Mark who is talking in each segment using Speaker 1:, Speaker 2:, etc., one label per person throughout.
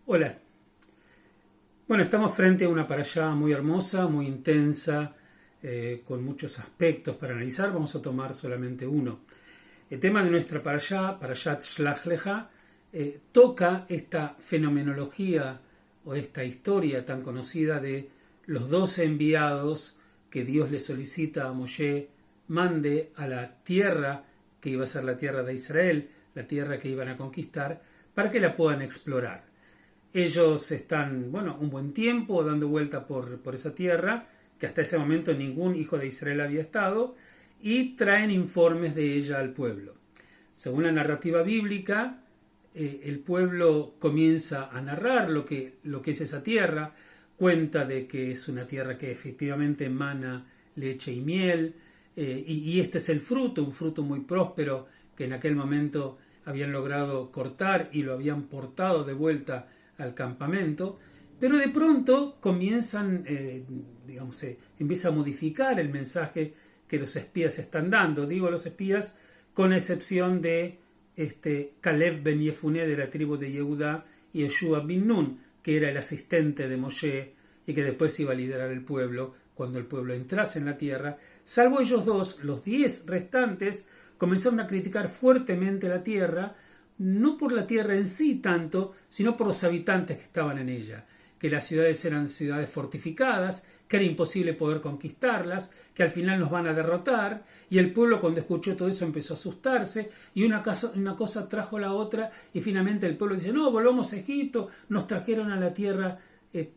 Speaker 1: Hola. Bueno, estamos frente a una parashá muy hermosa, muy intensa, con muchos aspectos para analizar. Vamos a tomar solamente uno. El tema de nuestra parashá, Parashat Shlach Lecha, toca esta fenomenología o esta historia tan conocida de los 12 enviados que Dios le solicita a Moshe mande a la tierra que iba a ser la tierra de Israel, la tierra que iban a conquistar, para que la puedan explorar. Ellos están, un buen tiempo dando vuelta por esa tierra, que hasta ese momento ningún hijo de Israel había estado, y traen informes de ella al pueblo. Según la narrativa bíblica, el pueblo comienza a narrar lo que es esa tierra, cuenta de que es una tierra que efectivamente emana leche y miel, y este es el fruto, un fruto muy próspero que en aquel momento habían logrado cortar y lo habían portado de vuelta al campamento, pero de pronto empieza a modificar el mensaje que los espías están dando. Digo los espías con excepción de Caleb ben Yefuné de la tribu de Yehudá y Yoshua bin Nun, que era el asistente de Moshe y que después iba a liderar el pueblo cuando el pueblo entrase en la tierra. Salvo ellos dos, los 10 restantes comenzaron a criticar fuertemente la tierra, no por la tierra en sí tanto, sino por los habitantes que estaban en ella, que las ciudades eran ciudades fortificadas, que era imposible poder conquistarlas, que al final nos van a derrotar, y el pueblo cuando escuchó todo eso empezó a asustarse, y una cosa trajo la otra, y finalmente el pueblo dice, no, volvamos a Egipto, nos trajeron a la tierra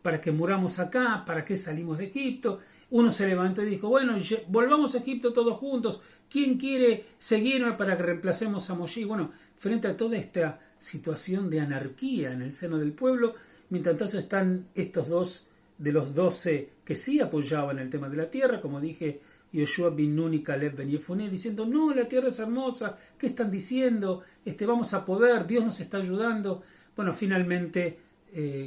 Speaker 1: para que muramos acá, ¿para qué salimos de Egipto? Uno se levantó y dijo, bueno, volvamos a Egipto todos juntos, ¿quién quiere seguirme para que reemplacemos a Moshe? Bueno, frente a toda esta situación de anarquía en el seno del pueblo, mientras tanto están estos dos de los 12 que sí apoyaban el tema de la tierra, como dije, Yoshua bin Nun y Caleb ben Yefuné, diciendo, no, la tierra es hermosa, ¿qué están diciendo? Vamos a poder, Dios nos está ayudando. Bueno, finalmente,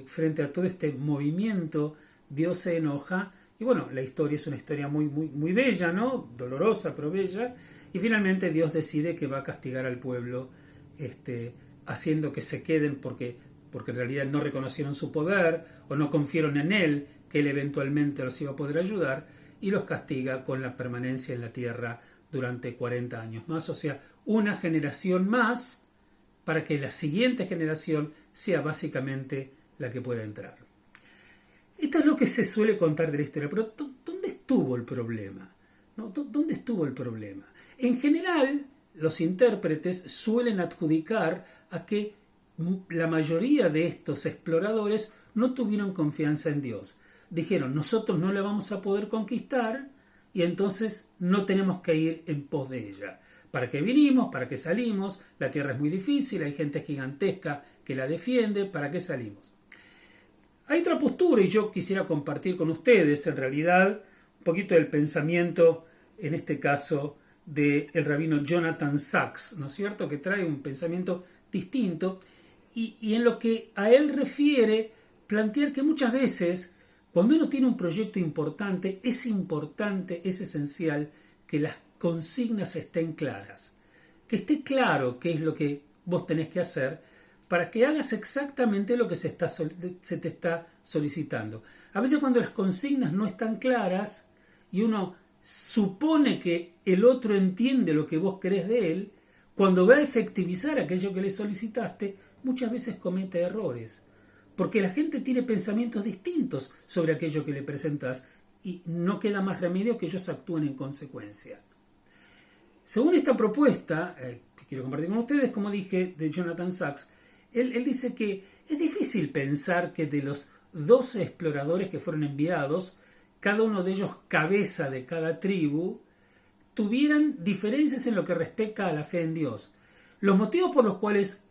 Speaker 1: frente a todo este movimiento, Dios se enoja, y bueno, la historia es una historia muy, muy, muy bella, ¿no? Dolorosa, pero bella, y finalmente Dios decide que va a castigar al pueblo, haciendo que se queden porque en realidad no reconocieron su poder o no confiaron en él, que él eventualmente los iba a poder ayudar, y los castiga con la permanencia en la tierra durante 40 años más, o sea, una generación más para que la siguiente generación sea básicamente la que pueda entrar. Esto es lo que se suele contar de la historia, pero ¿dónde estuvo el problema? ¿No? ¿Dónde estuvo el problema? En general, los intérpretes suelen adjudicar a que la mayoría de estos exploradores no tuvieron confianza en Dios. Dijeron, nosotros no la vamos a poder conquistar y entonces no tenemos que ir en pos de ella. ¿Para qué vinimos? ¿Para qué salimos? La tierra es muy difícil, hay gente gigantesca que la defiende, ¿para qué salimos? Hay otra postura y yo quisiera compartir con ustedes, en realidad, un poquito del pensamiento, en este caso, del rabino Jonathan Sacks, ¿no es cierto?, que trae un pensamiento distinto y en lo que a él refiere, plantear que muchas veces, cuando uno tiene un proyecto importante, es esencial que las consignas estén claras, que esté claro qué es lo que vos tenés que hacer para que hagas exactamente lo que se te está solicitando. A veces cuando las consignas no están claras y uno supone que el otro entiende lo que vos querés de él, cuando va a efectivizar aquello que le solicitaste, muchas veces comete errores, porque la gente tiene pensamientos distintos sobre aquello que le presentás y no queda más remedio que ellos actúen en consecuencia. Según esta propuesta, que quiero compartir con ustedes, como dije, de Jonathan Sacks, él dice que es difícil pensar que de los 12 exploradores que fueron enviados, cada uno de ellos cabeza de cada tribu, tuvieran diferencias en lo que respecta a la fe en Dios. Los motivos por los cuales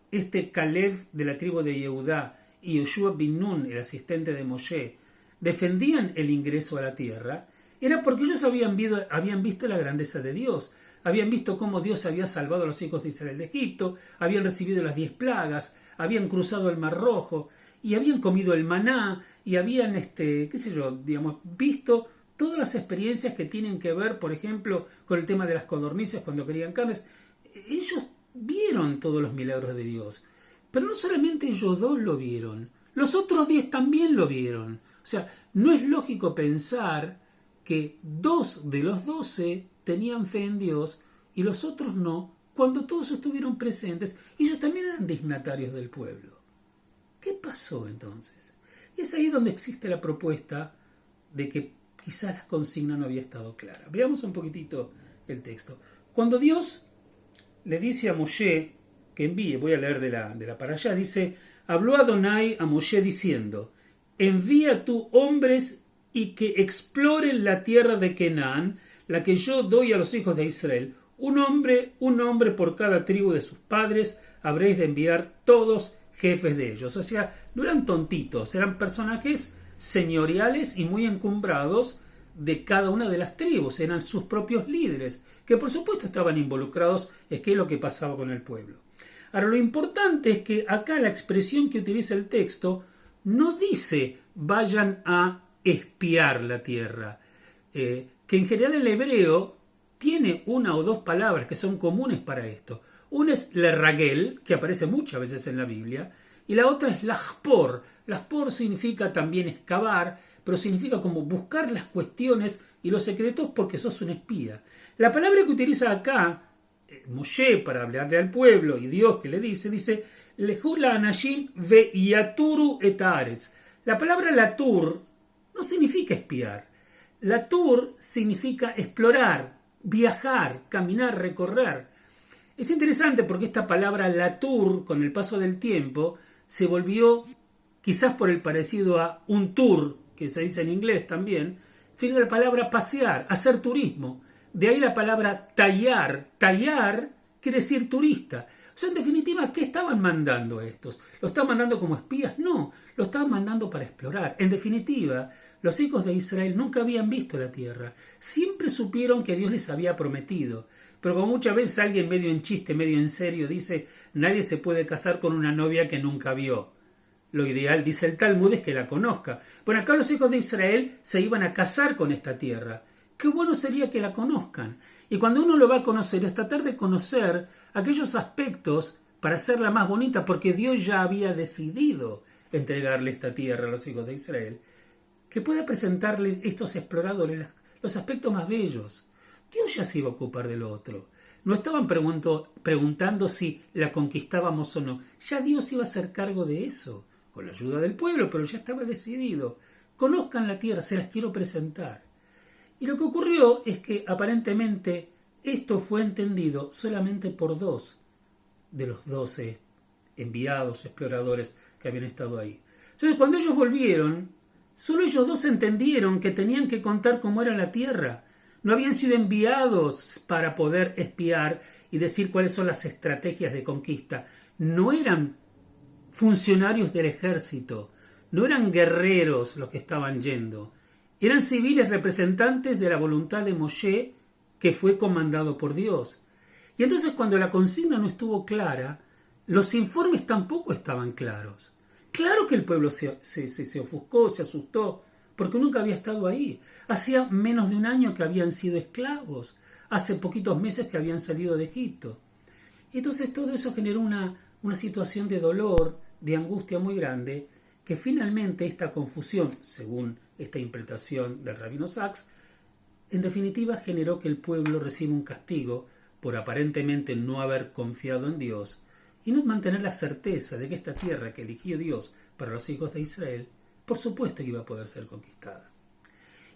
Speaker 1: Caleb de la tribu de Yehudá y Yoshua bin Nun, el asistente de Moshe, defendían el ingreso a la tierra, era porque ellos habían visto la grandeza de Dios, habían visto cómo Dios había salvado a los hijos de Israel de Egipto, habían recibido las 10 plagas, habían cruzado el Mar Rojo, y habían comido el maná, y habían, visto todas las experiencias que tienen que ver, por ejemplo, con el tema de las codornices cuando querían carnes. Ellos vieron todos los milagros de Dios. Pero no solamente ellos dos lo vieron, Los otros 10 también lo vieron. O sea, no es lógico pensar que 2 de los 12 tenían fe en Dios y los otros no, cuando todos estuvieron presentes y ellos también eran dignatarios del pueblo. ¿Qué pasó entonces? Y es ahí donde existe la propuesta de que quizás la consigna no había estado clara. Veamos un poquitito el texto. Cuando Dios le dice a Moshe que envíe, voy a leer de la para allá, dice: habló Adonai a Moshe diciendo: envía tú hombres y que exploren la tierra de Canaán, la que yo doy a los hijos de Israel. Un hombre por cada tribu de sus padres habréis de enviar, todos jefes de ellos. O sea, no eran tontitos, eran personajes señoriales y muy encumbrados de cada una de las tribus, eran sus propios líderes, que por supuesto estaban involucrados en qué es lo que pasaba con el pueblo. Ahora, lo importante es que acá la expresión que utiliza el texto no dice vayan a espiar la tierra, que en general el hebreo tiene una o dos palabras que son comunes para esto. Una es leragel, que aparece muchas veces en la Biblia, y la otra es lahpor. Lahpor significa también excavar, pero significa como buscar las cuestiones y los secretos porque sos un espía. La palabra que utiliza acá Moshe para hablarle al pueblo y Dios que le dice Lehu la anashim ve yaturu et haaretz. La palabra latur no significa espiar. Latur significa explorar, viajar, caminar, recorrer. Es interesante porque esta palabra latur, con el paso del tiempo, se volvió, quizás por el parecido a un tour, que se dice en inglés también, fin de la palabra pasear, hacer turismo. De ahí la palabra tallar. Tallar quiere decir turista. O sea, en definitiva, ¿qué estaban mandando estos? ¿Lo estaban mandando como espías? No, lo estaban mandando para explorar. En definitiva, los hijos de Israel nunca habían visto la tierra. Siempre supieron que Dios les había prometido. Pero como muchas veces alguien medio en chiste, medio en serio, dice: nadie se puede casar con una novia que nunca vio. Lo ideal, dice el Talmud, es que la conozca. Bueno, acá los hijos de Israel se iban a casar con esta tierra. Qué bueno sería que la conozcan. Y cuando uno lo va a conocer, es tratar de conocer aquellos aspectos para hacerla más bonita, porque Dios ya había decidido entregarle esta tierra a los hijos de Israel, que pueda presentarle estos exploradores los aspectos más bellos. Dios ya se iba a ocupar de lo otro. No estaban preguntando si la conquistábamos o no. Ya Dios iba a hacer cargo de eso, con la ayuda del pueblo, pero ya estaba decidido. Conozcan la tierra, se las quiero presentar. Y lo que ocurrió es que aparentemente esto fue entendido solamente por 2 de los 12 enviados, exploradores que habían estado ahí. Entonces, cuando ellos volvieron, solo ellos 2 entendieron que tenían que contar cómo era la tierra. No habían sido enviados para poder espiar y decir cuáles son las estrategias de conquista. No eran funcionarios del ejército, no eran guerreros los que estaban yendo. Eran civiles representantes de la voluntad de Moshe, que fue comandado por Dios. Y entonces, cuando la consigna no estuvo clara, los informes tampoco estaban claros. Claro que el pueblo se ofuscó, se asustó, porque nunca había estado ahí. Hacía menos de un año que habían sido esclavos, hace poquitos meses que habían salido de Egipto. Y entonces todo eso generó una situación de dolor, de angustia muy grande, que finalmente esta confusión, según esta interpretación del rabino Sachs, en definitiva generó que el pueblo reciba un castigo por aparentemente no haber confiado en Dios y no mantener la certeza de que esta tierra que eligió Dios para los hijos de Israel, por supuesto que iba a poder ser conquistada.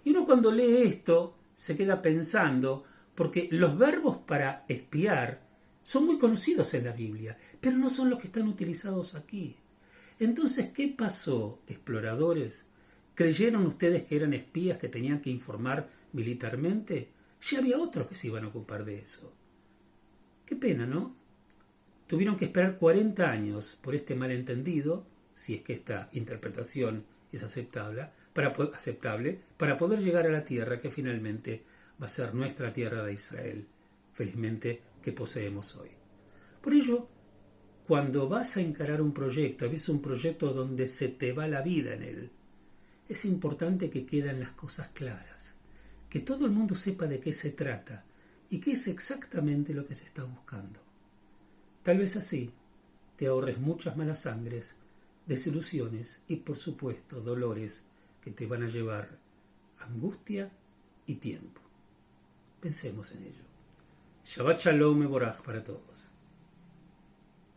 Speaker 1: Y uno cuando lee esto se queda pensando, porque los verbos para espiar son muy conocidos en la Biblia, pero no son los que están utilizados aquí. Entonces, ¿qué pasó, exploradores? ¿Creyeron ustedes que eran espías que tenían que informar militarmente? Ya había otros que se iban a ocupar de eso. Qué pena, ¿no? Tuvieron que esperar 40 años por este malentendido, si es que esta interpretación es aceptable, para poder llegar a la tierra que finalmente va a ser nuestra tierra de Israel, felizmente que poseemos hoy. Por ello, cuando vas a encarar un proyecto, a veces un proyecto donde se te va la vida en él, es importante que queden las cosas claras, que todo el mundo sepa de qué se trata y qué es exactamente lo que se está buscando. Tal vez así te ahorres muchas malas sangres desilusiones y por supuesto dolores que te van a llevar angustia y tiempo. Pensemos en ello. Shabbat Shalom Mevorach para todos.